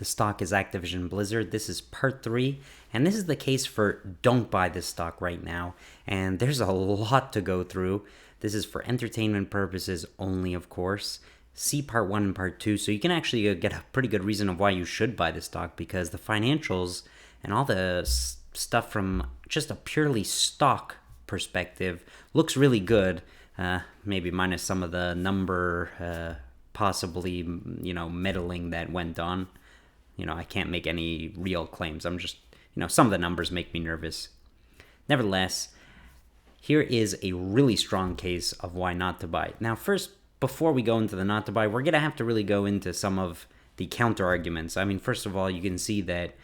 The stock is Activision Blizzard. This is part 3, and this is the case for don't buy this stock right now. And there's a lot to go through. This is for entertainment purposes only, of course. See part 1 and part 2, so you can actually get a pretty good reason of why you should buy the stock, because the financials and all the stuff from just a purely stock perspective looks really good. Maybe minus some of the number possibly, meddling that went on. I can't make any real claims. I'm just, some of the numbers make me nervous. Nevertheless, here is a really strong case of why not to buy. Now, first, before we go into the not to buy, we're going to have to really go into some of the counter arguments. I mean, first of all, you can see that,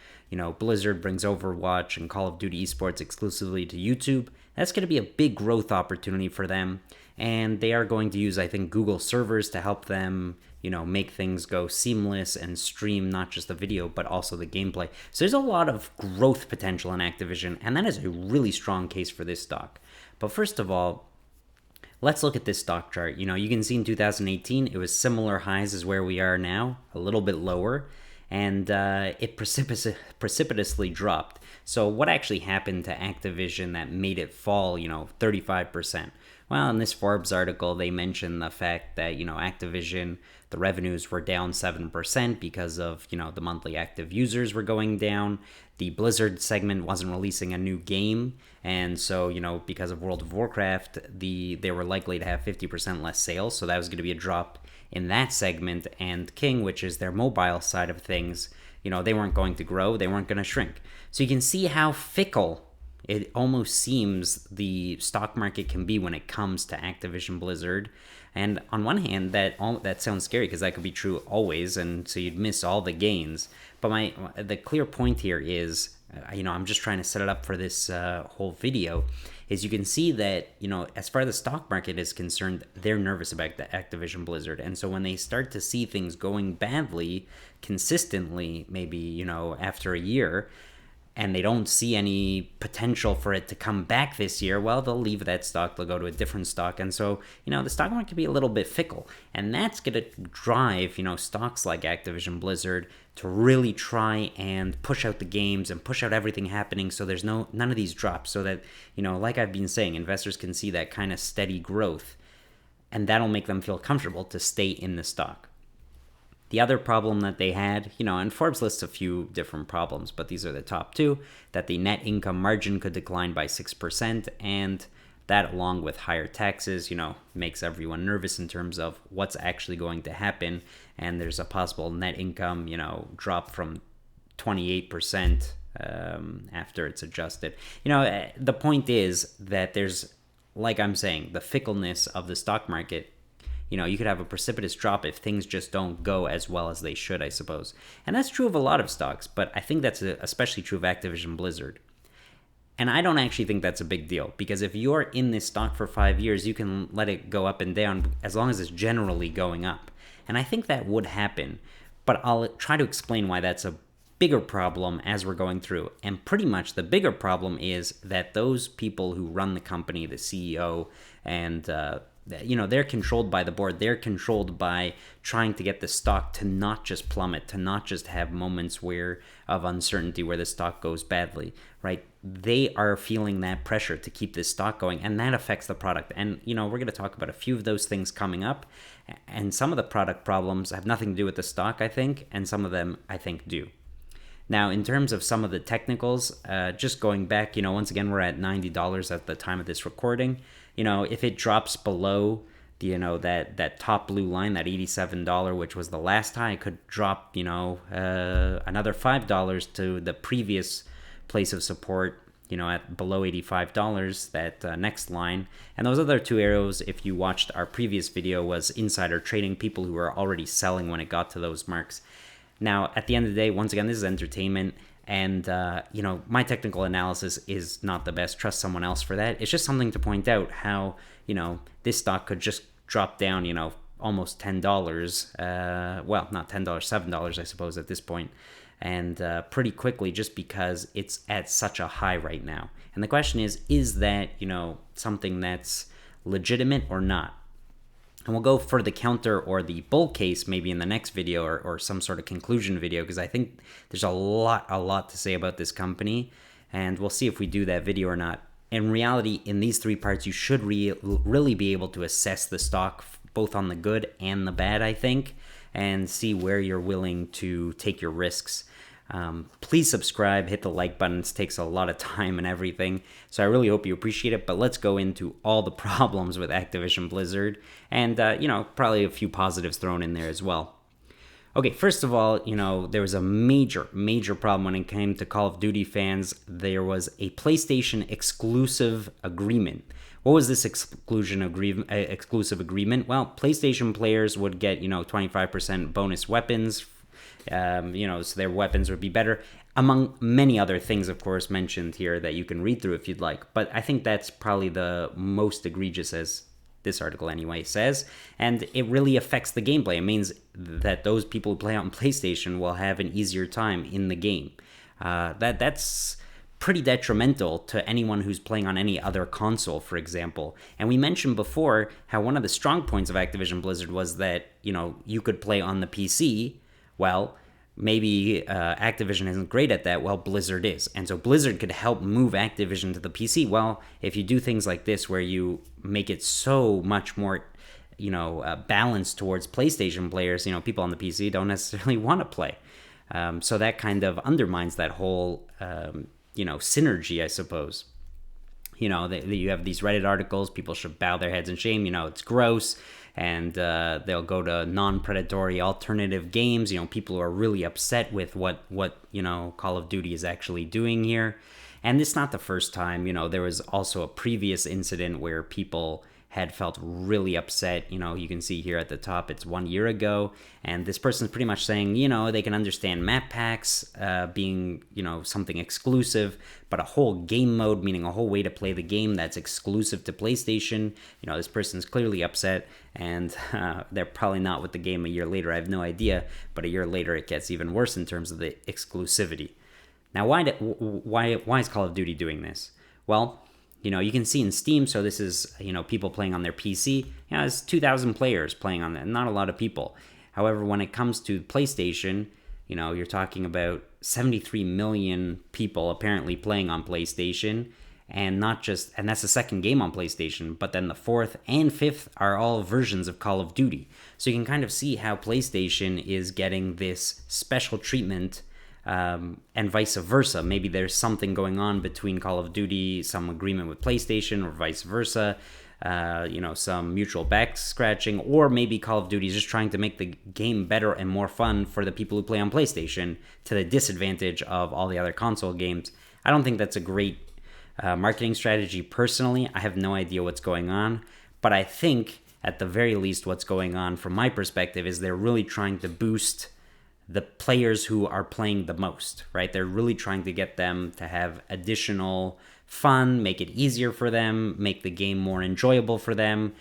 Blizzard brings Overwatch and Call of Duty esports exclusively to YouTube. That's going to be a big growth opportunity for them. And they are going to use, I think, Google servers to help them, make things go seamless and stream not just the video, but also the gameplay. So there's a lot of growth potential in Activision, and that is a really strong case for this stock. But first of all, let's look at this stock chart. You can see in 2018, it was similar highs as where we are now, a little bit lower, and it precipitously dropped. So what actually happened to Activision that made it fall, 35%? Well, in this Forbes article, they mentioned the fact that, Activision, the revenues were down 7% because of, the monthly active users were going down. The Blizzard segment wasn't releasing a new game. And so, because of World of Warcraft, they were likely to have 50% less sales. So that was going to be a drop in that segment. And King, which is their mobile side of things, they weren't going to grow. They weren't going to shrink. So you can see how fickle it almost seems the stock market can be when it comes to Activision Blizzard. And on one hand, that sounds scary because that could be true always, and so you'd miss all the gains. But the clear point here is, I'm just trying to set it up for this whole video, is you can see that, as far as the stock market is concerned, they're nervous about the Activision Blizzard. And so when they start to see things going badly consistently, maybe, after a year, and they don't see any potential for it to come back this year, well, they'll leave that stock, they'll go to a different stock. And so, the stock market can be a little bit fickle. And that's going to drive, stocks like Activision Blizzard to really try and push out the games and push out everything happening so there's none of these drops, so that, like I've been saying, investors can see that kind of steady growth. And that'll make them feel comfortable to stay in the stock. The other problem that they had, and Forbes lists a few different problems, but these are the top two, that the net income margin could decline by 6%, and that, along with higher taxes, makes everyone nervous in terms of what's actually going to happen, and there's a possible net income, drop from 28% after it's adjusted. The point is that there's, like I'm saying, the fickleness of the stock market. You could have a precipitous drop if things just don't go as well as they should, I suppose. And that's true of a lot of stocks, but I think that's especially true of Activision Blizzard. And I don't actually think that's a big deal, because if you're in this stock for 5 years, you can let it go up and down as long as it's generally going up. And I think that would happen, but I'll try to explain why that's a bigger problem as we're going through. And pretty much the bigger problem is that those people who run the company, the CEO, and they're controlled by the board. They're controlled by trying to get the stock to not just plummet, to not just have moments of uncertainty where the stock goes badly, right? They are feeling that pressure to keep this stock going, and that affects the product. And, we're going to talk about a few of those things coming up, and some of the product problems have nothing to do with the stock, I think, and some of them, I think, do. Now, in terms of some of the technicals, just going back, once again, we're at $90 at the time of this recording. If it drops below that top blue line, that $87, which was the last high, it could drop, another $5 to the previous place of support, at below $85, that next line. And those other two arrows, if you watched our previous video, was insider trading, people who were already selling when it got to those marks. Now, at the end of the day, once again, this is entertainment. And, my technical analysis is not the best. Trust someone else for that. It's just something to point out how, this stock could just drop down, almost $10. Well, not $10, $7, I suppose, at this point. And pretty quickly, just because it's at such a high right now. And the question is that, something that's legitimate or not? And we'll go for the counter or the bull case maybe in the next video, or some sort of conclusion video, because I think there's a lot to say about this company, and we'll see if we do that video or not. In reality, in these three parts, you should really be able to assess the stock both on the good and the bad, I think, and see where you're willing to take your risks. Please subscribe, hit the like button. It takes a lot of time and everything, so I really hope you appreciate it. But let's go into all the problems with Activision Blizzard, and probably a few positives thrown in there as well. Okay, first of all, there was a major problem when it came to Call of Duty fans. There was a PlayStation exclusive agreement. What was this exclusive agreement? Well, PlayStation players would get 25% bonus weapons. So their weapons would be better, among many other things, of course, mentioned here that you can read through if you'd like. But I think that's probably the most egregious, as this article anyway says, and it really affects the gameplay. It means that those people who play on PlayStation will have an easier time in the game. That's pretty detrimental to anyone who's playing on any other console, for example. And we mentioned before how one of the strong points of Activision Blizzard was that you could play on the PC. Well, maybe Activision isn't great at that. Well, Blizzard is. And so Blizzard could help move Activision to the PC. Well, if you do things like this where you make it so much more, balanced towards PlayStation players, people on the PC don't necessarily want to play. So that kind of undermines that whole, synergy, I suppose. You have these Reddit articles, people should bow their heads in shame, it's gross. And they'll go to non-predatory alternative games. People are really upset with what Call of Duty is actually doing here. And it's not the first time. There was also a previous incident where people had felt really upset. You can see here at the top, it's 1 year ago. And this person's pretty much saying, they can understand map packs being, something exclusive, but a whole game mode, meaning a whole way to play the game that's exclusive to PlayStation. This person's clearly upset, and they're probably not with the game a year later. I have no idea, but a year later it gets even worse in terms of the exclusivity. Now, why is Call of Duty doing this? Well, you can see in Steam, so this is, people playing on their PC. It's 2,000 players playing on that, not a lot of people. However, when it comes to PlayStation, you're talking about 73 million people apparently playing on PlayStation, and that's the second game on PlayStation, but then the fourth and fifth are all versions of Call of Duty. So you can kind of see how PlayStation is getting this special treatment, and vice versa. Maybe there's something going on between Call of Duty, some agreement with PlayStation, or vice versa, some mutual back scratching, or maybe Call of Duty is just trying to make the game better and more fun for the people who play on PlayStation to the disadvantage of all the other console games. I don't think that's a great marketing strategy personally. I have no idea what's going on, but I think at the very least what's going on from my perspective is they're really trying to boost the players who are playing the most, right? They're really trying to get them to have additional fun, make it easier for them, make the game more enjoyable for them.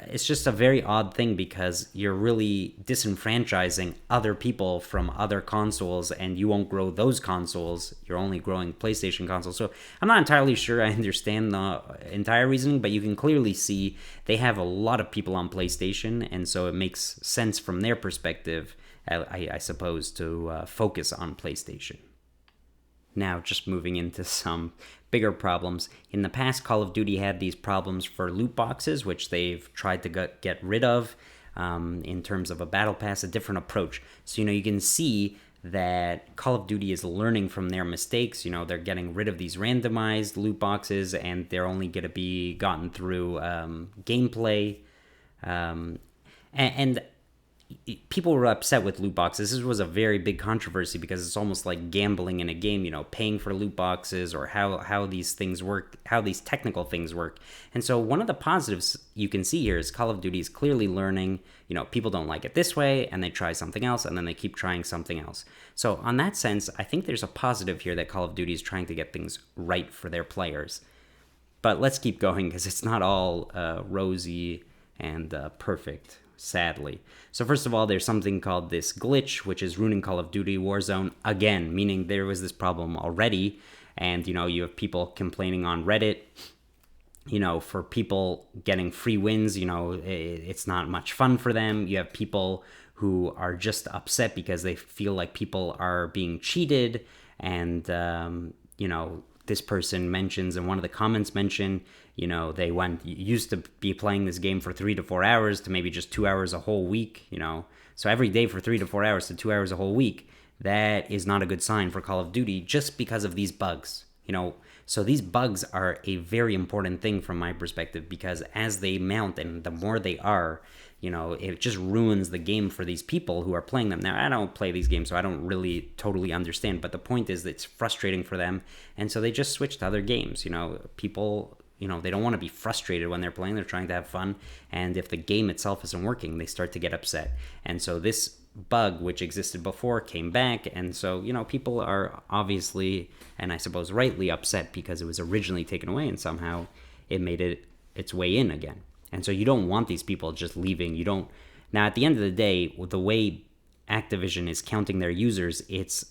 It's just a very odd thing because you're really disenfranchising other people from other consoles, and you won't grow those consoles. You're only growing PlayStation consoles. So I'm not entirely sure I understand the entire reasoning, but you can clearly see they have a lot of people on PlayStation, and so it makes sense from their perspective, I suppose, to focus on PlayStation. Now, just moving into some bigger problems. In the past, Call of Duty had these problems for loot boxes, which they've tried to get rid of in terms of a battle pass, a different approach. So, you can see that Call of Duty is learning from their mistakes. They're getting rid of these randomized loot boxes, and they're only going to be gotten through gameplay. And people were upset with loot boxes. This was a very big controversy because it's almost like gambling in a game, paying for loot boxes, or how these things work, how these technical things work. And so one of the positives you can see here is Call of Duty is clearly learning, people don't like it this way, and they try something else, and then they keep trying something else. So on that sense, I think there's a positive here that Call of Duty is trying to get things right for their players. But let's keep going because it's not all rosy and perfect, sadly. So first of all, there's something called this glitch, which is ruining Call of Duty Warzone again, meaning there was this problem already, and you have people complaining on Reddit for people getting free wins, it's not much fun for them. You have people who are just upset because they feel like people are being cheated. And, this person mentions, and one of the comments mentioned, they used to be playing this game for 3 to 4 hours to maybe just 2 hours a whole week, So every day for 3 to 4 hours to 2 hours a whole week, that is not a good sign for Call of Duty just because of these bugs, So these bugs are a very important thing from my perspective, because as they mount and the more they are, it just ruins the game for these people who are playing them. Now, I don't play these games, so I don't really totally understand, but the point is that it's frustrating for them, and so they just switch to other games. People, they don't want to be frustrated when they're playing. They're trying to have fun, and if the game itself isn't working, they start to get upset. And so this bug, which existed before, came back, and so people are obviously, and I suppose rightly, upset because it was originally taken away and somehow it made its way in again. And so you don't want these people just leaving. Now, at the end of the day, the way Activision is counting their users, it's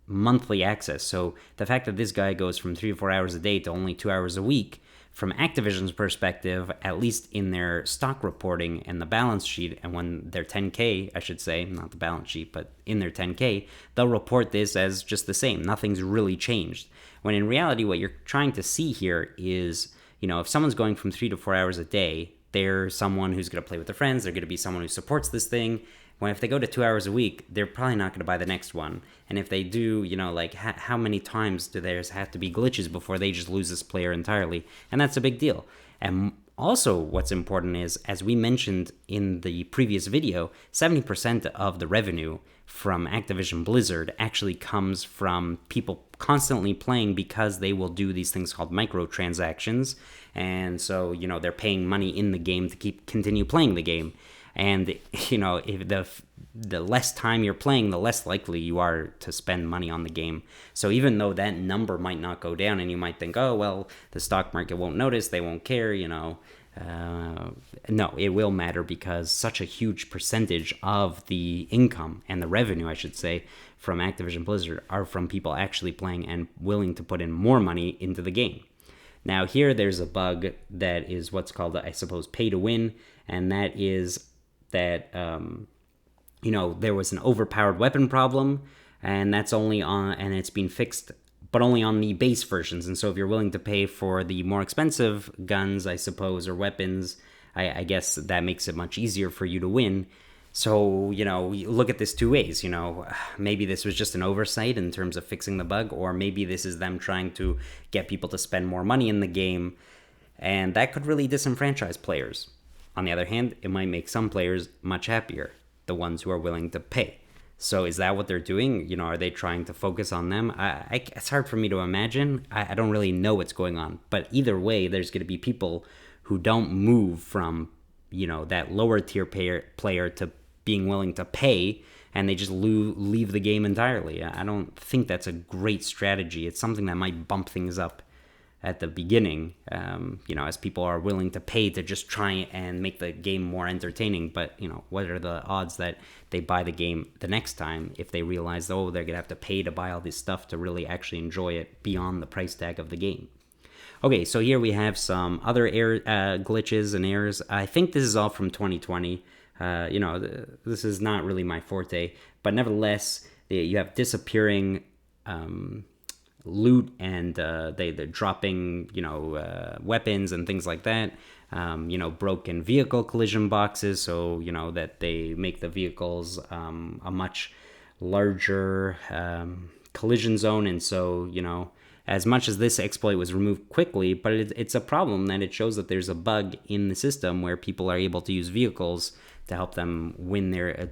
monthly access. So the fact that this guy goes from 3 to 4 hours a day to only 2 hours a week, from Activision's perspective, at least in their stock reporting and the balance sheet, and when their 10K, I should say, not the balance sheet, but in their 10K, they'll report this as just the same. Nothing's really changed. When in reality, what you're trying to see here is, if someone's going from 3 to 4 hours a day, they're someone who's going to play with their friends. They're going to be someone who supports this thing. When if they go to 2 hours a week, they're probably not going to buy the next one. And if they do, how many times do there have to be glitches before they just lose this player entirely? And that's a big deal. And also, what's important is, as we mentioned in the previous video, 70% of the revenue from Activision Blizzard actually comes from people constantly playing, because they will do these things called microtransactions. And so, they're paying money in the game to continue playing the game. And, if the less time you're playing, the less likely you are to spend money on the game. So even though that number might not go down, and you might think, oh, well, the stock market won't notice, they won't care, no, it will matter, because such a huge percentage of the income and the revenue, I should say, from Activision Blizzard are from people actually playing and willing to put in more money into the game. Now, here there's a bug that is what's called, I suppose, pay to win, and that is that there was an overpowered weapon problem, and that's only on, and it's been fixed, but only on the base versions. And so if you're willing to pay for the more expensive guns, I suppose, or weapons, I guess that makes it much easier for you to win. So, look at this two ways. Maybe this was just an oversight in terms of fixing the bug, or maybe this is them trying to get people to spend more money in the game, and that could really disenfranchise players. On the other hand, it might make some players much happier, the ones who are willing to pay. So is that what they're doing? Are they trying to focus on them? It's hard for me to imagine. I don't really know what's going on. But either way, there's going to be people who don't move from, that lower tier player to being willing to pay, and they just leave the game entirely. I don't think that's a great strategy. It's something that might bump things up at the beginning, as people are willing to pay to just try and make the game more entertaining. But, what are the odds that they buy the game the next time if they realize, they're going to have to pay to buy all this stuff to really actually enjoy it beyond the price tag of the game? Okay, so here we have some other glitches and errors. I think this is all from 2020. This is not really my forte, but nevertheless, you have disappearing loot, and they're dropping weapons and things like that. Broken vehicle collision boxes, so that they make the vehicles a much larger collision zone. And so as much as this exploit was removed quickly, but it's a problem that it shows that there's a bug in the system where people are able to use vehicles to help them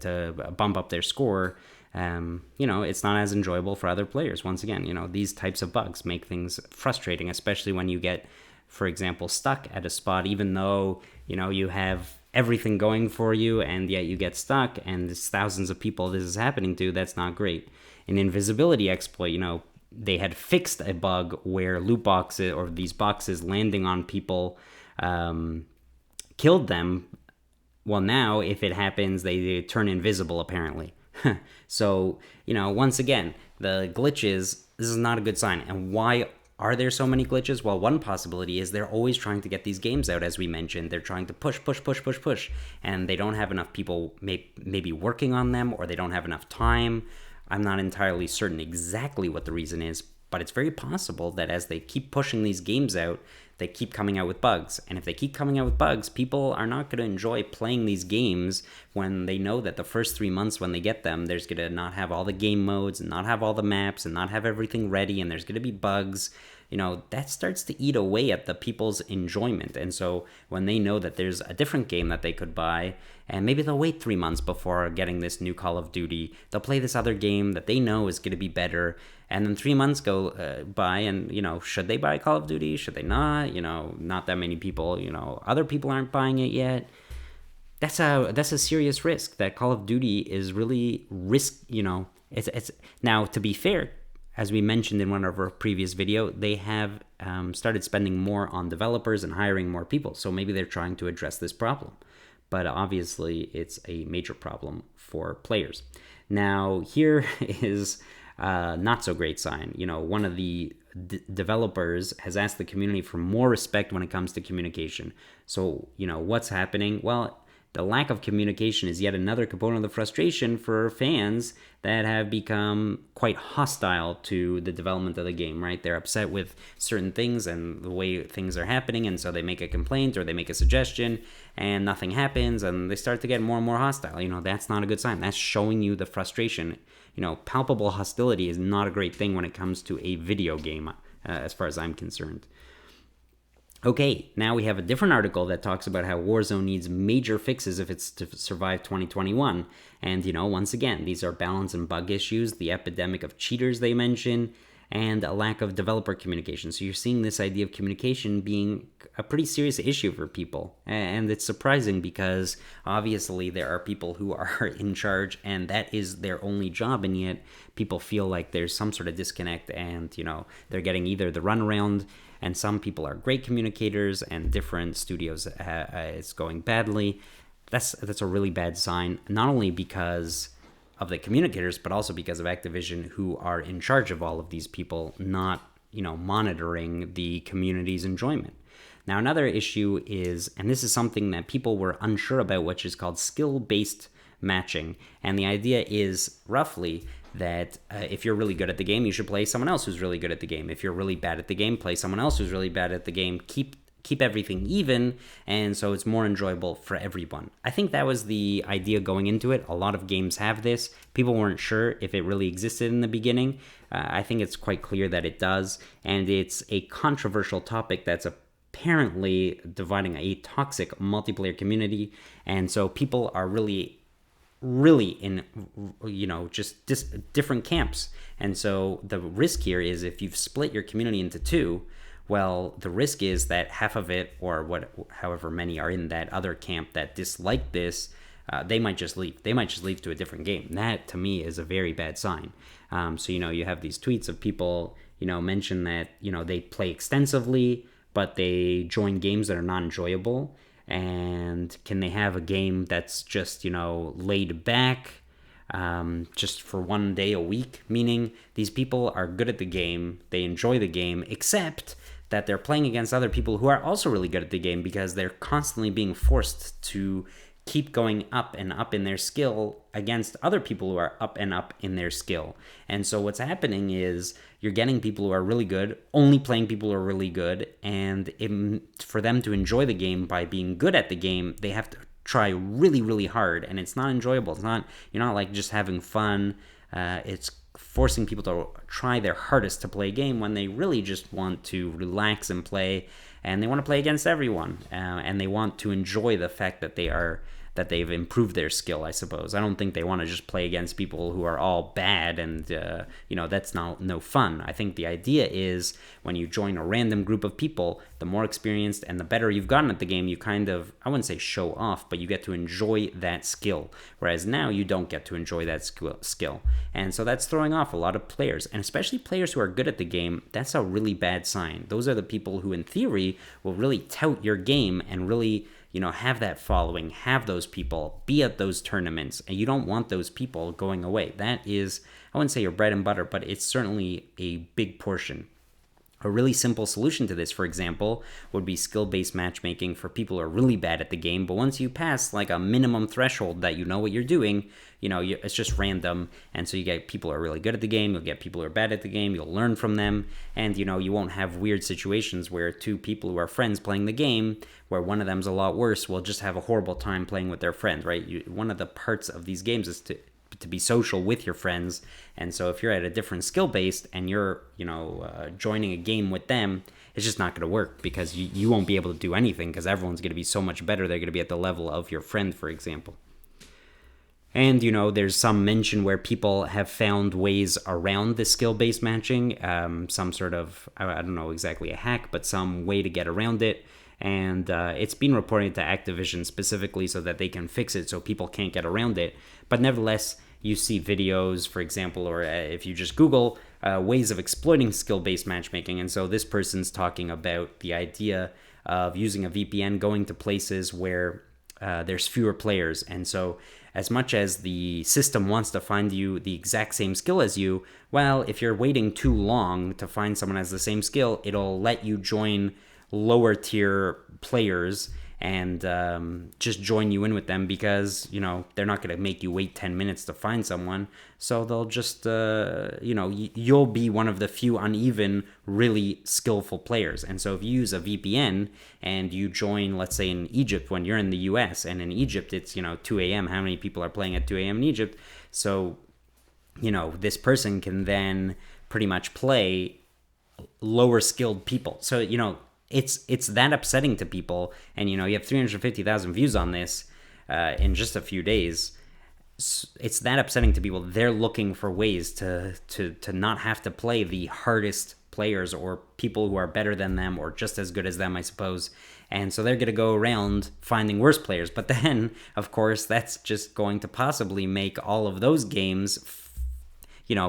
to bump up their score. It's not as enjoyable for other players. Once again, these types of bugs make things frustrating, especially when you get, for example, stuck at a spot, even though, you have everything going for you, and yet you get stuck, and there's thousands of people this is happening to. That's not great. An invisibility exploit, they had fixed a bug where loot boxes, or these boxes landing on people, killed them. Well, now, if it happens, they turn invisible, apparently. So, once again, the glitches, this is not a good sign. And why Are there so many glitches? Well, one possibility is they're always trying to get these games out, as we mentioned. They're trying to push, and they don't have enough people maybe working on them, or they don't have enough time. I'm not entirely certain exactly what the reason is, but it's very possible that as they keep pushing these games out, they keep coming out with bugs. And if they keep coming out with bugs, people are not going to enjoy playing these games when they know that the first 3 months when they get them, there's going to not have all the game modes and not have all the maps and not have everything ready, and there's going to be bugs. That starts to eat away at the people's enjoyment. And so when they know that there's a different game that they could buy, and maybe they'll wait 3 months before getting this new Call of Duty, they'll play this other game that they know is going to be better. And then 3 months go by, and, should they buy Call of Duty? Should they not? Not that many people, other people aren't buying it yet. That's a serious risk. That Call of Duty is really it's now, to be fair, as we mentioned in one of our previous video, they have started spending more on developers and hiring more people. So maybe they're trying to address this problem. But obviously, it's a major problem for players. Now, here is a not so great sign. One of the developers has asked the community for more respect when it comes to communication. So, what's happening? Well, the lack of communication is yet another component of the frustration for fans that have become quite hostile to the development of the game, right? They're upset with certain things and the way things are happening, and so they make a complaint or they make a suggestion and nothing happens, and they start to get more and more hostile. That's not a good sign. That's showing you the frustration. Palpable hostility is not a great thing when it comes to a video game, as far as I'm concerned. Okay, now we have a different article that talks about how Warzone needs major fixes if it's to survive 2021. And, once again, these are balance and bug issues, the epidemic of cheaters they mention, and a lack of developer communication. So you're seeing this idea of communication being a pretty serious issue for people. And it's surprising because obviously there are people who are in charge and that is their only job, and yet people feel like there's some sort of disconnect and, they're getting either the runaround, and some people are great communicators and different studios it's going badly. That's a really bad sign, not only because of the communicators, but also because of Activision, who are in charge of all of these people, not, monitoring the community's enjoyment. Now, another issue is, and this is something that people were unsure about, which is called skill-based matching. And the idea is roughly that if you're really good at the game, you should play someone else who's really good at the game. If you're really bad at the game, play someone else who's really bad at the game. Keep everything even, and so it's more enjoyable for everyone. I think that was the idea going into it. A lot of games have this. People weren't sure if it really existed in the beginning. I think it's quite clear that it does, and it's a controversial topic that's apparently dividing a toxic multiplayer community, and so people are really in, just different camps. And so the risk here is if you've split your community into two, well, the risk is that half of it, or however many are in that other camp that dislike this, they might just leave. They might just leave to a different game. That, to me, is a very bad sign. So, you have these tweets of people, mention that, they play extensively, but they join games that are not enjoyable. And can they have a game that's just, laid back, just for one day a week? Meaning these people are good at the game, they enjoy the game, except that they're playing against other people who are also really good at the game because they're constantly being forced to keep going up and up in their skill against other people who are up and up in their skill. And so what's happening is you're getting people who are really good, only playing people who are really good, and for them to enjoy the game by being good at the game, they have to try really, really hard, and it's not enjoyable. You're not like just having fun. It's forcing people to try their hardest to play a game when they really just want to relax and play, and they want to play against everyone, and they want to enjoy the fact that they've improved their skill, I suppose. I don't think they want to just play against people who are all bad, and that's no fun. I think the idea is when you join a random group of people, the more experienced and the better you've gotten at the game, you kind of, I wouldn't say show off, but you get to enjoy that skill. Whereas now you don't get to enjoy that skill. And so that's throwing off a lot of players, and especially players who are good at the game. That's a really bad sign. Those are the people who, in theory, will really tout your game and really have that following, have those people, be at those tournaments, and you don't want those people going away. That is, I wouldn't say your bread and butter, but it's certainly a big portion A really simple solution to this, for example, would be skill-based matchmaking for people who are really bad at the game, but once you pass like a minimum threshold that you know what you're doing, it's just random, and so you get people who are really good at the game, you'll get people who are bad at the game, you'll learn from them, and you won't have weird situations where two people who are friends playing the game, where one of them's a lot worse, will just have a horrible time playing with their friends, right? One of the parts of these games is to be social with your friends, and so if you're at a different skill based and you're joining a game with them, it's just not going to work, because you won't be able to do anything, because everyone's going to be so much better. They're going to be at the level of your friend, for example. And there's some mention where people have found ways around the skill-based matching, some sort of, I don't know exactly a hack, but some way to get around it. And it's been reported to Activision specifically so that they can fix it so people can't get around it. But nevertheless, you see videos, for example, or if you just Google ways of exploiting skill-based matchmaking. And so this person's talking about the idea of using a VPN, going to places where there's fewer players. And so as much as the system wants to find you the exact same skill as you, well, if you're waiting too long to find someone who has the same skill, it'll let you join lower tier players and just join you in with them, because they're not going to make you wait 10 minutes to find someone, so they'll just you'll be one of the few uneven really skillful players. And so if you use a VPN and you join, let's say in Egypt when you're in the US, and in Egypt it's 2 a.m. how many people are playing at 2 a.m. in Egypt? So this person can then pretty much play lower skilled people. So it's that upsetting to people, and you have 350,000 views on this in just a few days. It's that upsetting to people. They're looking for ways to not have to play the hardest players, or people who are better than them or just as good as them, I suppose. And so they're going to go around finding worse players. But then, of course, that's just going to possibly make all of those games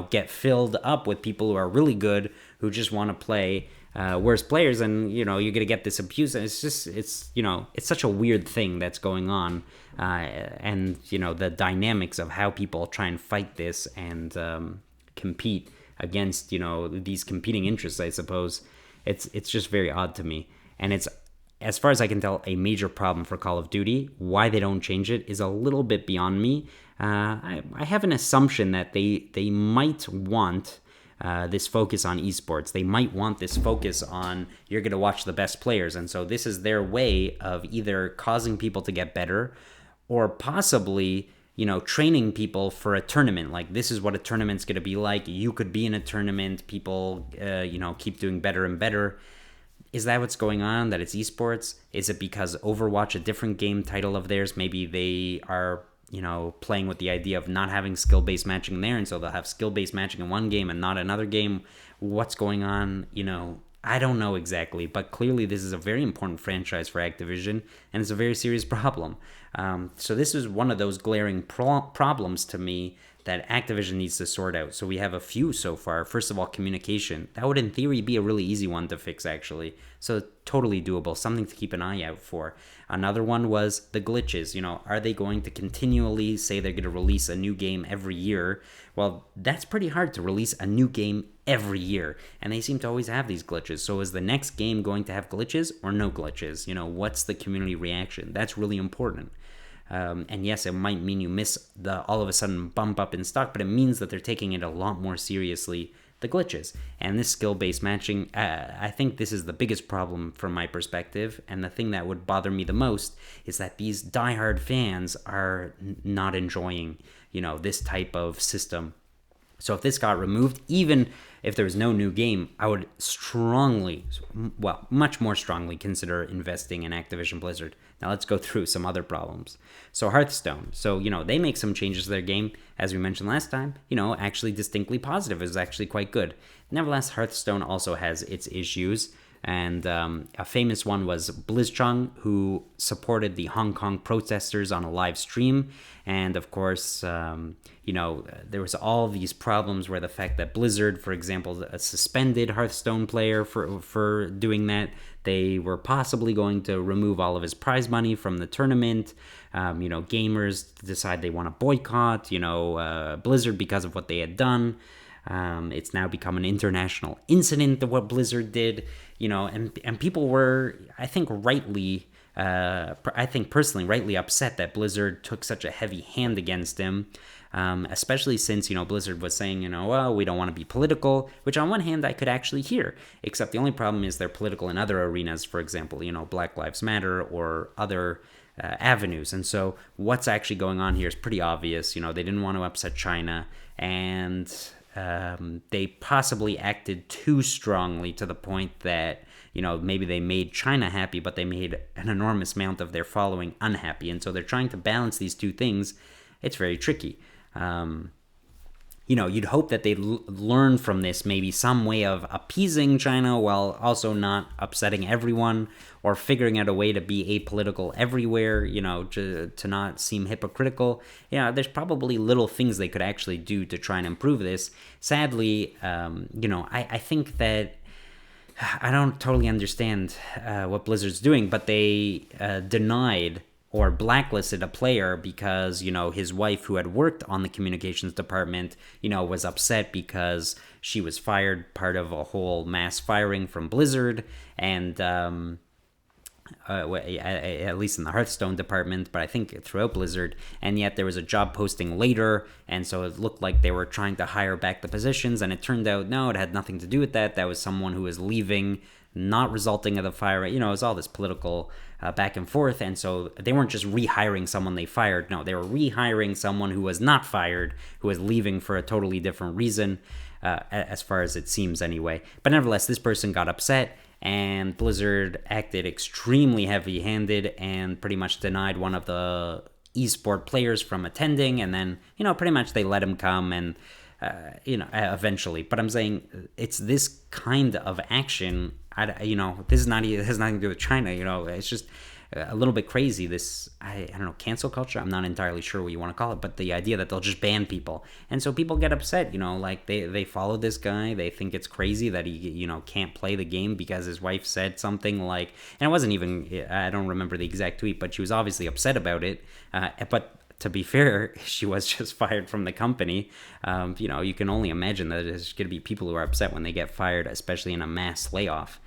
get filled up with people who are really good, who just want to play worse players, and you're gonna get this abuse. And it's such a weird thing that's going on, and the dynamics of how people try and fight this and compete against these competing interests, I suppose. It's just very odd to me, and it's, as far as I can tell, a major problem for Call of Duty. Why they don't change it is a little bit beyond me. I have an assumption that they might want this focus on esports. They might want this focus on, you're going to watch the best players. And so this is their way of either causing people to get better, or possibly, training people for a tournament. Like, this is what a tournament's going to be like. You could be in a tournament. People, keep doing better and better. Is that what's going on, that it's esports? Is it because Overwatch, a different game title of theirs, maybe they are playing with the idea of not having skill-based matching there, and so they'll have skill-based matching in one game and not another game? What's going on? I don't know exactly, but clearly this is a very important franchise for Activision, and it's a very serious problem. So this is one of those glaring problems to me that Activision needs to sort out. So we have a few so far. First of all, communication. That would in theory be a really easy one to fix, actually. So totally doable, something to keep an eye out for. Another one was the glitches. Are they going to continually say they're going to release a new game every year? Well, that's pretty hard to release a new game every year, and they seem to always have these glitches. So is the next game going to have glitches or no glitches? What's the community reaction? That's really important. And yes, it might mean you miss the all of a sudden bump up in stock, but it means that they're taking it a lot more seriously, the glitches. And this skill-based matching, I think this is the biggest problem from my perspective, and the thing that would bother me the most is that these diehard fans are not enjoying, this type of system. So if this got removed, even if there was no new game, I would much more strongly consider investing in Activision Blizzard. Now let's go through some other problems. So Hearthstone. So, they make some changes to their game, as we mentioned last time, actually distinctly positive. It was actually quite good. Nevertheless, Hearthstone also has its issues. And a famous one was Blizzchung, who supported the Hong Kong protesters on a live stream. And of course, there was all these problems where the fact that Blizzard, for example, a suspended Hearthstone player for doing that. They were possibly going to remove all of his prize money from the tournament. Gamers decide they want to boycott, Blizzard because of what they had done. It's now become an international incident that what Blizzard did, and people were, I think, rightly, I think personally, rightly upset that Blizzard took such a heavy hand against him. Especially since, Blizzard was saying, well, we don't want to be political, which on one hand I could actually hear, except the only problem is they're political in other arenas, for example, Black Lives Matter or other avenues. And so what's actually going on here is pretty obvious. They didn't want to upset China, and they possibly acted too strongly to the point that, maybe they made China happy, but they made an enormous amount of their following unhappy. And so they're trying to balance these two things. It's very tricky. You'd hope that they'd learn from this maybe some way of appeasing China while also not upsetting everyone, or figuring out a way to be apolitical everywhere, to not seem hypocritical. There's probably little things they could actually do to try and improve this. Sadly, I think that I don't totally understand what Blizzard's doing, but they denied or blacklisted a player because, his wife, who had worked on the communications department, was upset because she was fired, part of a whole mass firing from Blizzard, and at least in the Hearthstone department, but I think throughout Blizzard, and yet there was a job posting later, and so it looked like they were trying to hire back the positions, and it turned out, no, it had nothing to do with that. That was someone who was leaving, not resulting in the fire. It was all this political back and forth, and so they weren't just rehiring someone they fired. No, they were rehiring someone who was not fired, who was leaving for a totally different reason, as far as it seems anyway. But nevertheless, this person got upset, and Blizzard acted extremely heavy-handed and pretty much denied one of the esport players from attending, and then, pretty much they let him come, and eventually. But I'm saying it's this kind of action. This is not. It has nothing to do with China. It's just a little bit crazy. This, I don't know, cancel culture. I'm not entirely sure what you want to call it, but the idea that they'll just ban people, and so people get upset. Like they follow this guy. They think it's crazy that he can't play the game because his wife said something like, and it wasn't even. I don't remember the exact tweet, but she was obviously upset about it. But to be fair, she was just fired from the company. You can only imagine that there's going to be people who are upset when they get fired, especially in a mass layoff.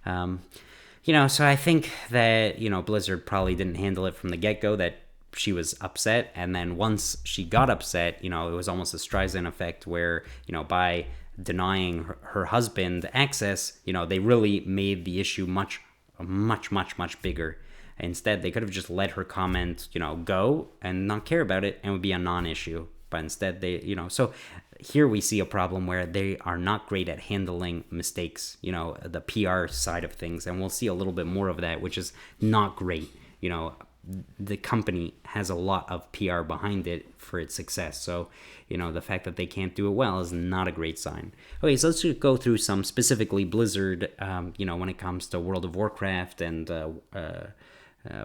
So I think that, Blizzard probably didn't handle it from the get-go, that she was upset. And then once she got upset, it was almost a Streisand effect where, by denying her husband access, they really made the issue much, much, much, much bigger. Instead, they could have just let her comment, go and not care about it, and it would be a non-issue. But instead, they, so here we see a problem where they are not great at handling mistakes, the PR side of things. And we'll see a little bit more of that, which is not great. The company has a lot of PR behind it for its success. So, the fact that they can't do it well is not a great sign. Okay, so let's just go through some specifically Blizzard, when it comes to World of Warcraft and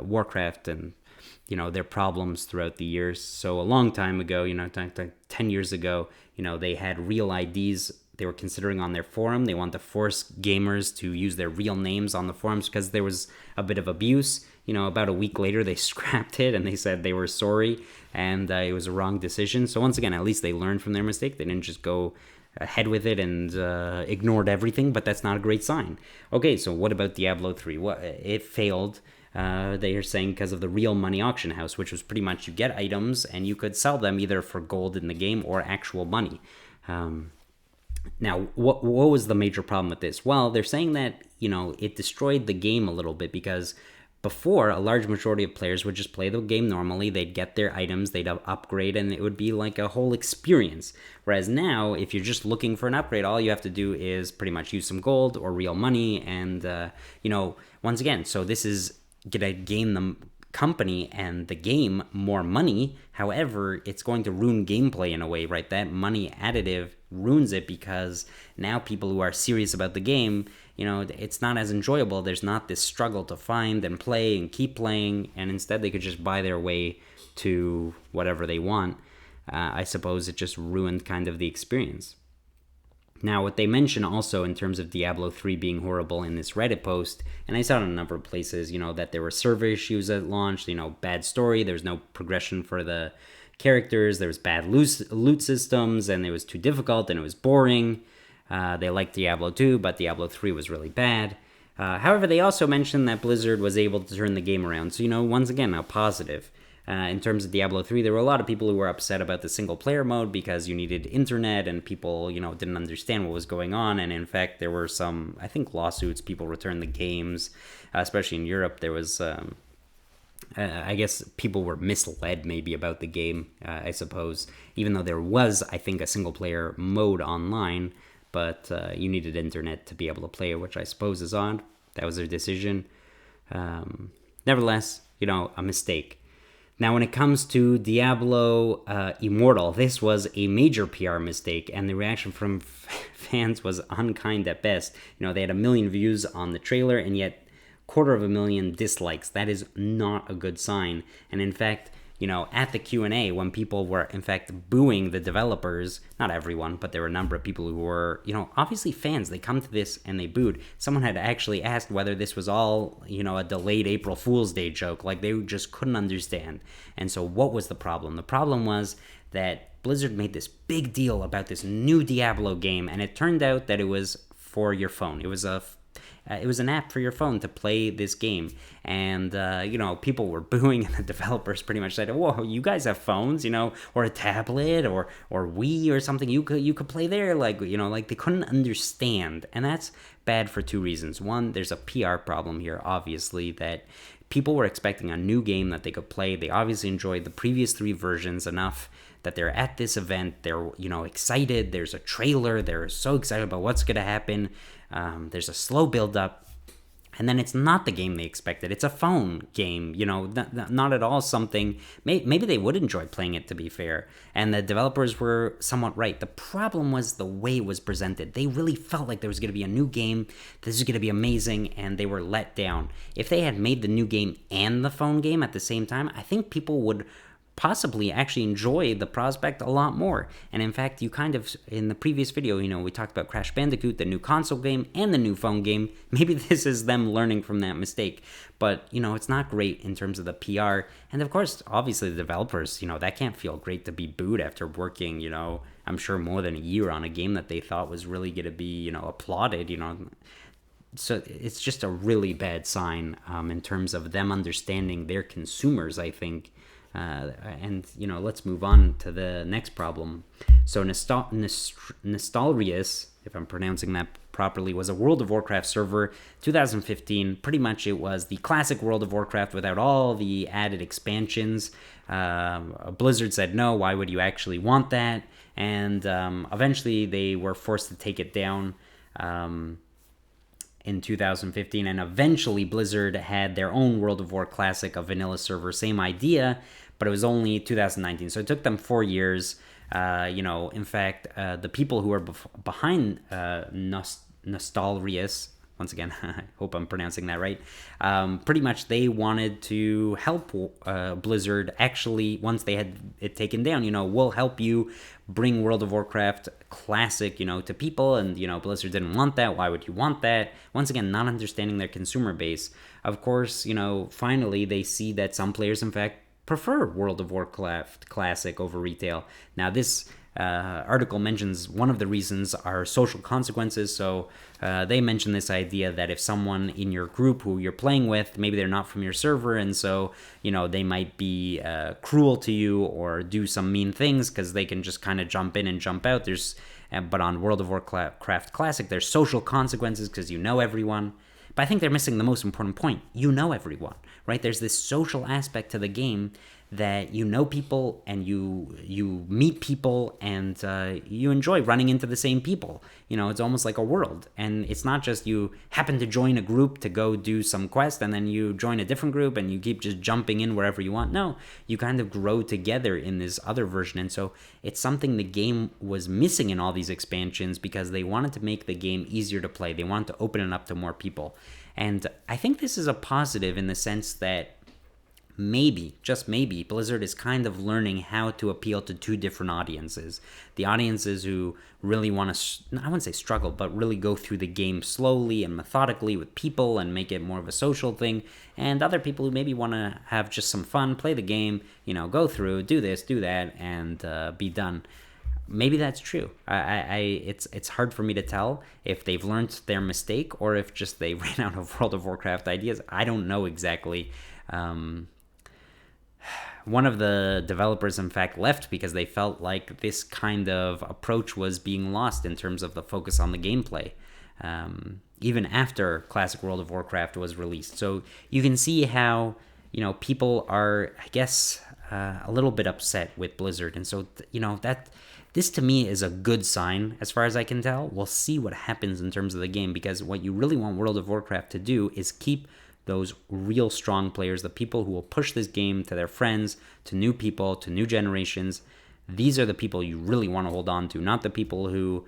Warcraft and their problems throughout the years. So a long time ago, 10 years ago, they had real IDs they were considering on their forum. They wanted to force gamers to use their real names on the forums because there was a bit of abuse. About a week later, they scrapped it and they said they were sorry and it was a wrong decision. So once again, at least they learned from their mistake. They didn't just go ahead with it and ignored everything, but that's not a great sign. Okay, so what about Diablo 3? It failed. They are saying because of the real money auction house, which was pretty much you get items and you could sell them either for gold in the game or actual money. Now, what was the major problem with this? Well, they're saying that, it destroyed the game a little bit because before, a large majority of players would just play the game normally. They'd get their items, they'd upgrade, and it would be like a whole experience. Whereas now, if you're just looking for an upgrade, all you have to do is pretty much use some gold or real money. And, once again, so this is going to gain the company and the game more money. However, it's going to ruin gameplay in a way, right? That money additive ruins it because now people who are serious about the game, it's not as enjoyable. There's not this struggle to find and play and keep playing, and instead they could just buy their way to whatever they want. I suppose it just ruined kind of the experience. Now, what they mention also in terms of Diablo 3 being horrible in this Reddit post, and I saw it in a number of places, that there were server issues at launch, bad story, there's no progression for the, characters, there was bad loot systems, and it was too difficult and it was boring. They liked Diablo 2, but Diablo 3 was really bad. However, they also mentioned that Blizzard was able to turn the game around. So, once again, a positive. In terms of Diablo 3, there were a lot of people who were upset about the single-player mode because you needed internet and people, didn't understand what was going on. And in fact, there were some, I think, lawsuits. People returned the games, especially in Europe. There was, I guess, people were misled maybe about the game, I suppose. Even though there was, I think, a single-player mode online, but you needed internet to be able to play it, which I suppose is odd. That was their decision. Nevertheless, a mistake. Now, when it comes to Diablo Immortal, this was a major PR mistake, and the reaction from fans was unkind at best. They had 1 million views on the trailer, and yet 250,000 dislikes. That is not a good sign. And in fact, at the Q&A, when people were, in fact, booing the developers, not everyone, but there were a number of people who were, obviously fans. They come to this and they booed. Someone had actually asked whether this was all, a delayed April Fool's Day joke. Like, they just couldn't understand. And so what was the problem? The problem was that Blizzard made this big deal about this new Diablo game, and it turned out that it was for your phone. It was an app for your phone to play this game, and people were booing, and the developers pretty much said, "Whoa, you guys have phones, or a tablet, or Wii or something. You could play there." Like they couldn't understand, and that's bad for two reasons. One, there's a PR problem here, obviously, that people were expecting a new game that they could play. They obviously enjoyed the previous 3 versions enough that they're at this event. They're excited. There's a trailer. They're so excited about what's going to happen. There's a slow build up, and then it's not the game they expected. It's a phone game, not at all something. Maybe they would enjoy playing it, to be fair. And the developers were somewhat right. The problem was the way it was presented. They really felt like there was going to be a new game. This is going to be amazing, and they were let down. If they had made the new game and the phone game at the same time, I think people would possibly actually enjoy the prospect a lot more. And in fact, you kind of, in the previous video, we talked about Crash Bandicoot, the new console game, and the new phone game. Maybe this is them learning from that mistake. But, it's not great in terms of the PR. And of course, obviously, the developers, that can't feel great to be booed after working, I'm sure more than a year on a game that they thought was really going to be, applauded, So it's just a really bad sign in terms of them understanding their consumers, I think. And let's move on to the next problem. So Nostalrius, if I'm pronouncing that properly, was a World of Warcraft server. 2015, pretty much it was the classic World of Warcraft without all the added expansions. Blizzard said no, why would you actually want that? And eventually they were forced to take it down in 2015, and eventually Blizzard had their own World of War Classic, a vanilla server, same idea, but it was only 2019. So it took them 4 years. In fact, the people who were behind Nostalrius, once again, I hope I'm pronouncing that right, pretty much they wanted to help Blizzard actually, once they had it taken down, we'll help you bring World of Warcraft Classic, to people, and, Blizzard didn't want that. Why would you want that? Once again, not understanding their consumer base. Of course, finally they see that some players, in fact, prefer World of Warcraft Classic over retail. Now, this article mentions one of the reasons are social consequences. So they mention this idea that if someone in your group who you're playing with, maybe they're not from your server, and so they might be cruel to you or do some mean things because they can just kind of jump in and jump out. But on World of Warcraft Classic, there's social consequences because you know everyone. But I think they're missing the most important point. You know everyone, right? There's this social aspect to the game that you know people and you meet people and you enjoy running into the same people. It's almost like a world. And it's not just you happen to join a group to go do some quest and then you join a different group and you keep just jumping in wherever you want. No, you kind of grow together in this other version. And so it's something the game was missing in all these expansions because they wanted to make the game easier to play. They wanted to open it up to more people. And I think this is a positive in the sense that maybe, just maybe, Blizzard is kind of learning how to appeal to two different audiences. The audiences who really want to, I wouldn't say struggle, but really go through the game slowly and methodically with people and make it more of a social thing. And other people who maybe want to have just some fun, play the game, go through, do this, do that, and be done. Maybe that's true. It's hard for me to tell if they've learned their mistake or if just they ran out of World of Warcraft ideas. I don't know exactly. One of the developers, in fact, left because they felt like this kind of approach was being lost in terms of the focus on the gameplay, even after Classic World of Warcraft was released. So you can see how, people are, I guess, a little bit upset with Blizzard. And so, that this to me is a good sign as far as I can tell. We'll see what happens in terms of the game, because what you really want World of Warcraft to do is keep those real strong players, the people who will push this game to their friends, to new people, to new generations. These are the people you really want to hold on to, not the people who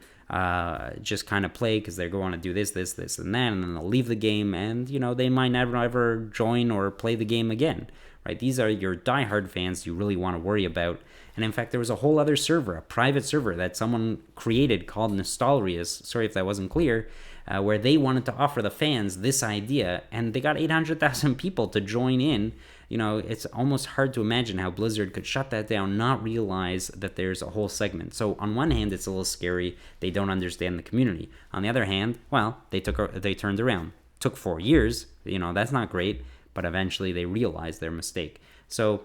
just kind of play because they're going to do this, and that, and then they'll leave the game, and they might never ever join or play the game again. Right? These are your diehard fans you really want to worry about. And in fact, there was a whole other server, a private server that someone created called Nostalrius. Sorry if that wasn't clear. Where they wanted to offer the fans this idea, and they got 800,000 people to join in. It's almost hard to imagine how Blizzard could shut that down, not realize that there's a whole segment. So on one hand, it's a little scary. They don't understand the community. On the other hand, well, they turned around. Took 4 years. That's not great, but eventually they realized their mistake. So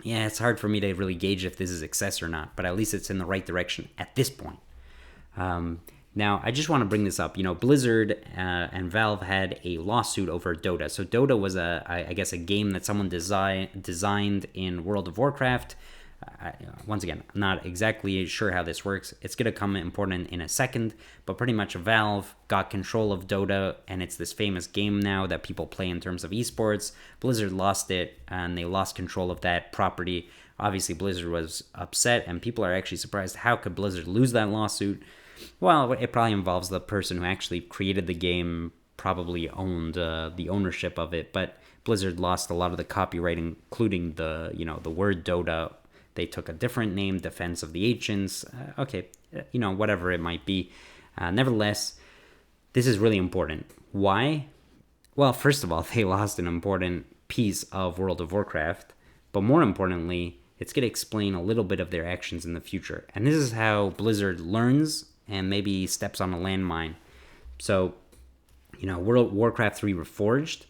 yeah, it's hard for me to really gauge if this is success or not, but at least it's in the right direction at this point. Now, I just want to bring this up. Blizzard and Valve had a lawsuit over Dota. So Dota was, I guess, a game that someone designed in World of Warcraft. Once again, I'm not exactly sure how this works. It's going to come important in a second, but pretty much Valve got control of Dota, and it's this famous game now that people play in terms of esports. Blizzard lost it, and they lost control of that property. Obviously, Blizzard was upset, and people are actually surprised. How could Blizzard lose that lawsuit? Well, it probably involves the person who actually created the game, probably owned the ownership of it, but Blizzard lost a lot of the copyright, including the word Dota. They took a different name, Defense of the Ancients. Whatever it might be. Nevertheless, this is really important. Why? Well, first of all, they lost an important piece of World of Warcraft, but more importantly, it's going to explain a little bit of their actions in the future. And this is how Blizzard learns and maybe steps on a landmine. So, World of Warcraft 3 Reforged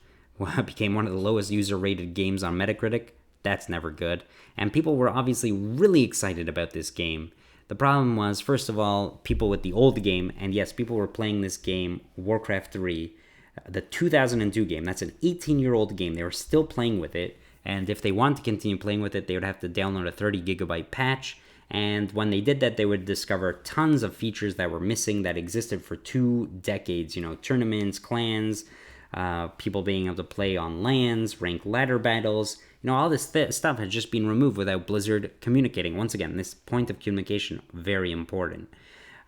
became one of the lowest user-rated games on Metacritic. That's never good. And people were obviously really excited about this game. The problem was, first of all, people with the old game, and yes, people were playing this game, Warcraft 3, the 2002 game. That's an 18-year-old game. They were still playing with it, and if they wanted to continue playing with it, they would have to download a 30-gigabyte patch. And when they did that, they would discover tons of features that were missing that existed for 2 decades. Tournaments, clans, people being able to play on LANs, ranked ladder battles. All this stuff had just been removed without Blizzard communicating. Once again, this point of communication, very important.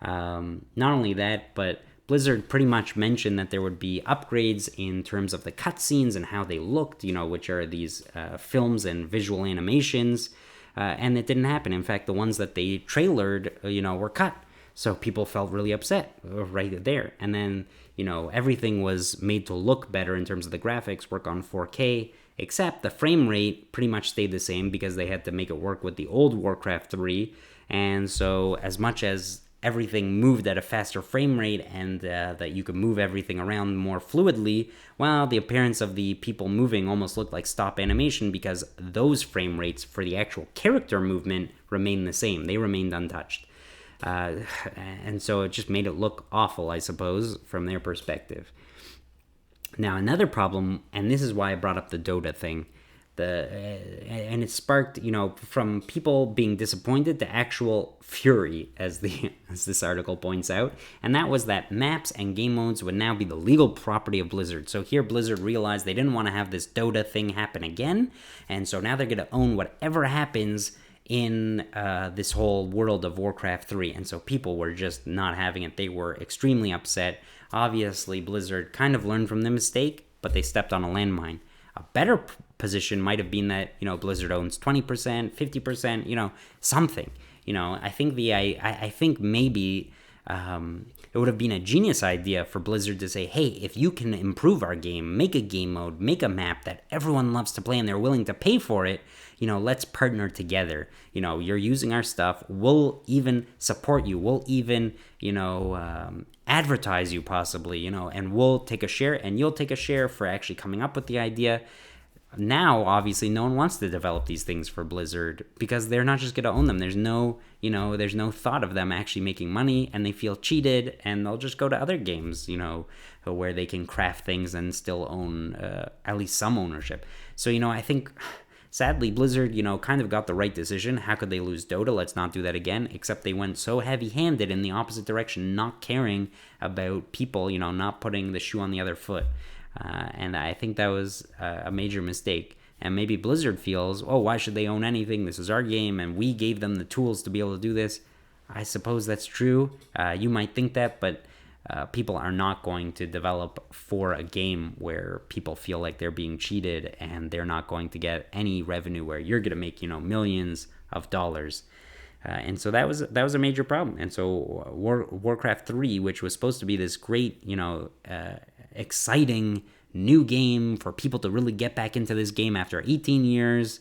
Not only that, but Blizzard pretty much mentioned that there would be upgrades in terms of the cutscenes and how they looked, which are these films and visual animations. And it didn't happen. In fact, the ones that they trailered, were cut. So people felt really upset right there. And then, everything was made to look better in terms of the graphics, work on 4K, except the frame rate pretty much stayed the same because they had to make it work with the old Warcraft 3. And so as much as everything moved at a faster frame rate and that you could move everything around more fluidly, well, the appearance of the people moving almost looked like stop animation because those frame rates for the actual character movement remained the same. They remained untouched. And so it just made it look awful, I suppose, from their perspective. Now, another problem, and this is why I brought up the Dota thing, and it sparked, from people being disappointed to actual fury, as this article points out, and that was that maps and game modes would now be the legal property of Blizzard. So here Blizzard realized they didn't want to have this Dota thing happen again, and so now they're going to own whatever happens in this whole World of Warcraft 3, and so people were just not having it. They were extremely upset. Obviously, Blizzard kind of learned from the mistake, but they stepped on a landmine. A better position might have been that, Blizzard owns 20%, 50%, something. I think I think maybe it would have been a genius idea for Blizzard to say, hey, if you can improve our game, make a game mode, make a map that everyone loves to play and they're willing to pay for it, let's partner together. You're using our stuff. We'll even support you. We'll even, advertise you possibly, and we'll take a share and you'll take a share for actually coming up with the idea. Now, obviously, no one wants to develop these things for Blizzard because they're not just going to own them. There's no thought of them actually making money, and they feel cheated, and they'll just go to other games, where they can craft things and still own at least some ownership. So, I think, sadly, Blizzard, kind of got the right decision. How could they lose Dota? Let's not do that again, except they went so heavy-handed in the opposite direction, not caring about people, not putting the shoe on the other foot. And I think that was a major mistake. And maybe Blizzard feels, oh, why should they own anything? This is our game, and we gave them the tools to be able to do this. I suppose that's true. You might think that, but people are not going to develop for a game where people feel like they're being cheated, and they're not going to get any revenue where you're going to make, millions of dollars. And so that was a major problem. And so Warcraft 3, which was supposed to be this great, exciting new game for people to really get back into this game after 18 years,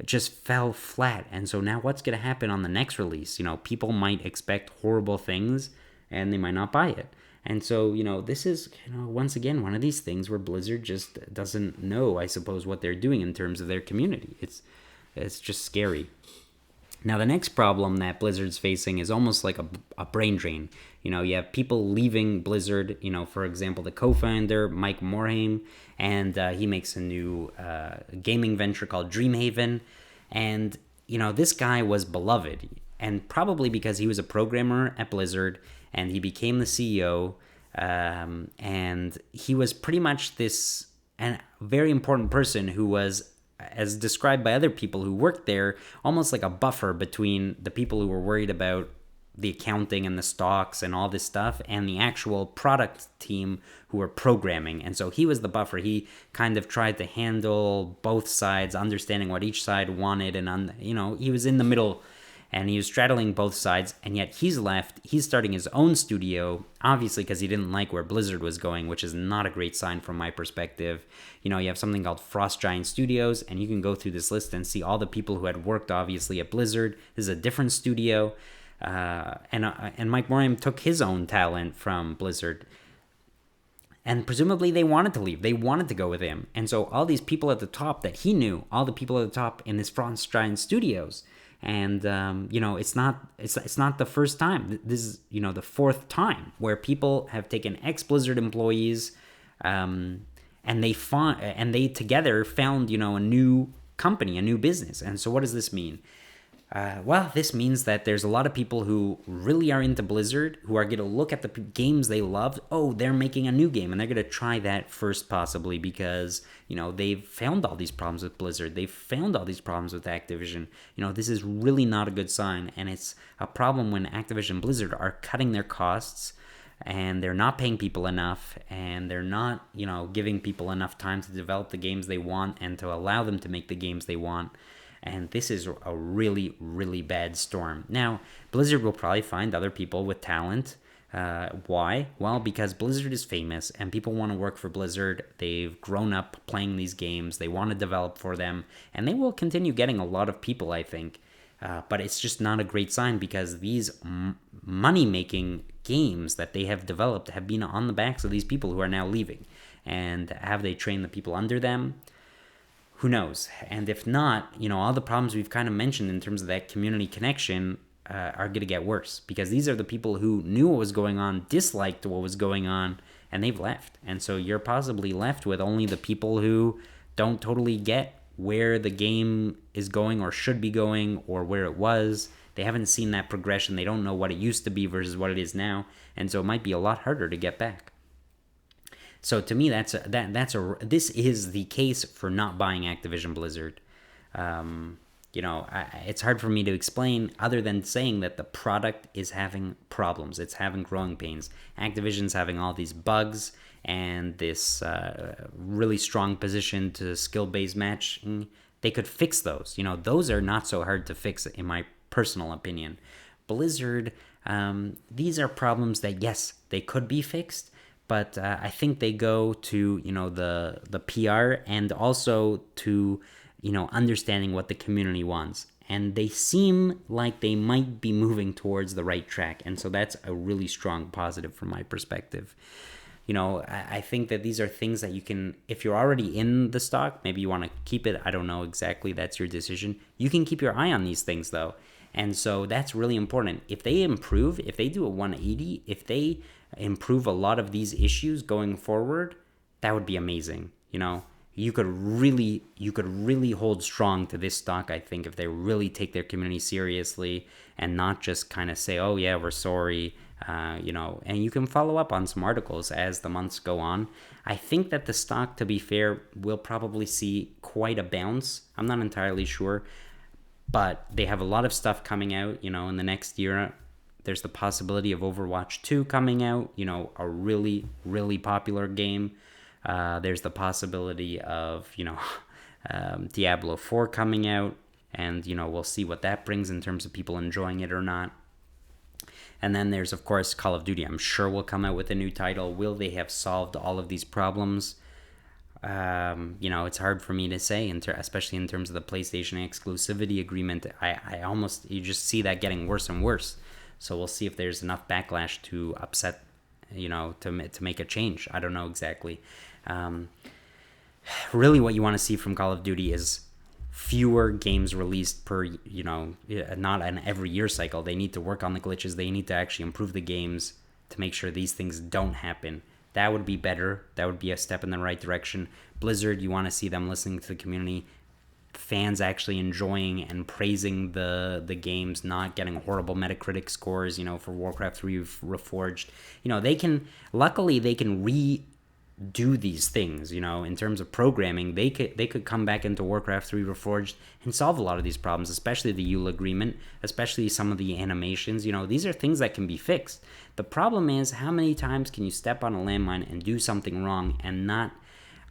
it just fell flat. And so now what's going to happen on the next release? People might expect horrible things and they might not buy it. And so, this is, once again, one of these things where Blizzard just doesn't know, I suppose, what they're doing in terms of their community. It's just scary. Now, the next problem that Blizzard's facing is almost like a brain drain. You have people leaving Blizzard, for example, the co-founder, Mike Morhaime, and he makes a new gaming venture called Dreamhaven. And, this guy was beloved, and probably because he was a programmer at Blizzard, and he became the CEO, and he was pretty much this very important person who was, as described by other people who worked there, almost like a buffer between the people who were worried about the accounting and the stocks and all this stuff and the actual product team who were programming. And so he was the buffer. He kind of tried to handle both sides, understanding what each side wanted, and he was in the middle, and he was straddling both sides. And yet he's left. He's starting his own studio, obviously because he didn't like where Blizzard was going, which is not a great sign from my perspective. You have something called Frost Giant Studios, and you can go through this list and see all the people who had worked, obviously, at Blizzard. This is a different studio. And Mike Morhaime took his own talent from Blizzard. And presumably they wanted to leave. They wanted to go with him. And so all these people at the top that he knew, all the people at the top in this Frost Giant Studios, and it's not the first time. This is the fourth time where people have taken ex-Blizzard employees, and they together found a new company, a new business. And so what does this mean? Well, this means that there's a lot of people who really are into Blizzard who are going to look at the games they loved. Oh, they're making a new game, and they're going to try that first possibly because, they've found all these problems with Blizzard. They've found all these problems with Activision. This is really not a good sign, and it's a problem when Activision and Blizzard are cutting their costs, and they're not paying people enough, and they're not, giving people enough time to develop the games they want and to allow them to make the games they want. And this is a really, really bad storm. Now, Blizzard will probably find other people with talent. Why? Well, because Blizzard is famous and people want to work for Blizzard. They've grown up playing these games. They want to develop for them. And they will continue getting a lot of people, I think. But it's just not a great sign because these money-making games that they have developed have been on the backs of these people who are now leaving. And have they trained the people under them? Who knows? And if not, all the problems we've kind of mentioned in terms of that community connection are going to get worse because these are the people who knew what was going on, disliked what was going on, and they've left. And so you're possibly left with only the people who don't totally get where the game is going or should be going or where it was. They haven't seen that progression. They don't know what it used to be versus what it is now. And so it might be a lot harder to get back. So to me, this is the case for not buying Activision Blizzard. it's hard for me to explain other than saying that the product is having problems. It's having growing pains. Activision's having all these bugs and this really strong position to skill-based matching. They could fix those. Those are not so hard to fix, in my personal opinion. Blizzard, these are problems that, yes, they could be fixed, but I think they go to, the PR and also to, understanding what the community wants. And they seem like they might be moving towards the right track. And so that's a really strong positive from my perspective. I think that these are things that you can, if you're already in the stock, maybe you want to keep it. I don't know exactly. That's your decision. You can keep your eye on these things, though. And so that's really important. If they improve, if they do a 180, if they improve a lot of these issues going forward, that would be amazing. You could really hold strong to this stock, I think, if they really take their community seriously and not just kind of say, oh yeah, we're sorry, and you can follow up on some articles as the months go on. I think that the stock, to be fair, will probably see quite a bounce. I'm not entirely sure, but they have a lot of stuff coming out, in the next year. There's the possibility of Overwatch 2 coming out, a really, really popular game. There's the possibility of, Diablo 4 coming out, and, we'll see what that brings in terms of people enjoying it or not. And then there's, of course, Call of Duty. I'm sure will come out with a new title. Will they have solved all of these problems? It's hard for me to say, especially in terms of the PlayStation exclusivity agreement. You just see that getting worse and worse. So we'll see if there's enough backlash to upset, to make a change. I don't know exactly. Really what you want to see from Call of Duty is fewer games released per, not an every year cycle. They need to work on the glitches. They need to actually improve the games to make sure these things don't happen. That would be better. That would be a step in the right direction. Blizzard, you want to see them listening to the community, fans actually enjoying and praising the games, not getting horrible Metacritic scores, for Warcraft 3 Reforged. Luckily they can redo these things, in terms of programming. They could come back into Warcraft 3 Reforged and solve a lot of these problems, especially the EUL agreement, especially some of the animations. These are things that can be fixed. The problem is, how many times can you step on a landmine and do something wrong and not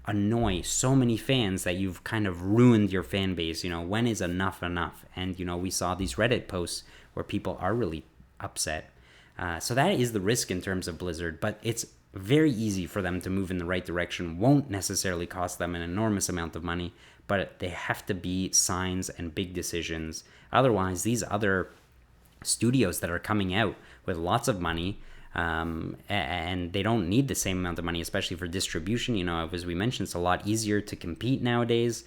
annoy so many fans that you've kind of ruined your fan base? When is enough enough? And we saw these Reddit posts where people are really upset. So that is the risk in terms of Blizzard, but it's very easy for them to move in the right direction. Won't necessarily cost them an enormous amount of money, but they have to be signs and big decisions. Otherwise, these other studios that are coming out with lots of money, and they don't need the same amount of money, especially for distribution. As we mentioned, it's a lot easier to compete nowadays.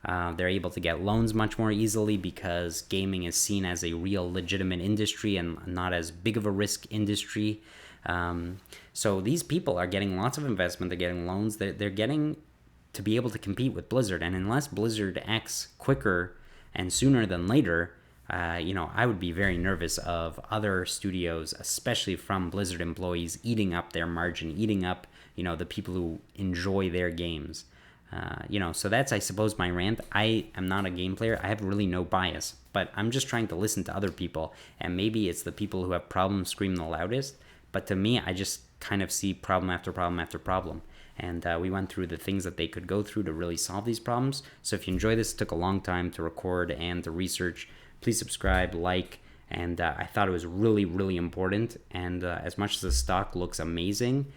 They're able to get loans much more easily because gaming is seen as a real legitimate industry and not as big of a risk industry. So these people are getting lots of investment. They're getting loans. They're getting to be able to compete with Blizzard. And unless Blizzard acts quicker and sooner than later, I would be very nervous of other studios, especially from Blizzard employees, eating up their margin, eating up, the people who enjoy their games. So that's, I suppose, my rant. I am not a game player. I have really no bias, but I'm just trying to listen to other people. And maybe it's the people who have problems scream the loudest. But to me, I just kind of see problem after problem after problem. And we went through the things that they could go through to really solve these problems. So if you enjoy this, it took a long time to record and to research. Please subscribe, like, and I thought it was really, really important. And as much as the stock looks amazing,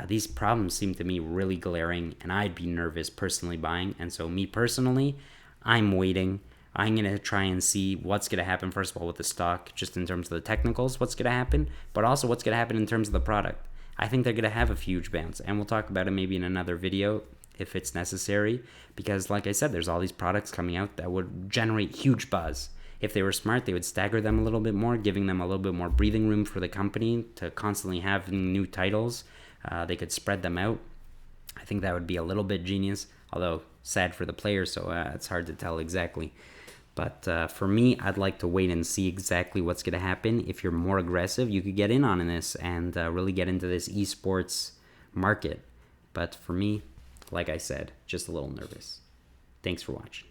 these problems seem to me really glaring, and I'd be nervous personally buying. And so me personally, I'm waiting. I'm going to try and see what's going to happen, first of all, with the stock, just in terms of the technicals, what's going to happen, but also what's going to happen in terms of the product. I think they're going to have a huge bounce, and we'll talk about it maybe in another video if it's necessary, because like I said, there's all these products coming out that would generate huge buzz. If they were smart, they would stagger them a little bit more, giving them a little bit more breathing room for the company to constantly have new titles. They could spread them out. I think that would be a little bit genius, although sad for the players, so it's hard to tell exactly. But for me, I'd like to wait and see exactly what's going to happen. If you're more aggressive, you could get in on this and really get into this esports market. But for me, like I said, just a little nervous. Thanks for watching.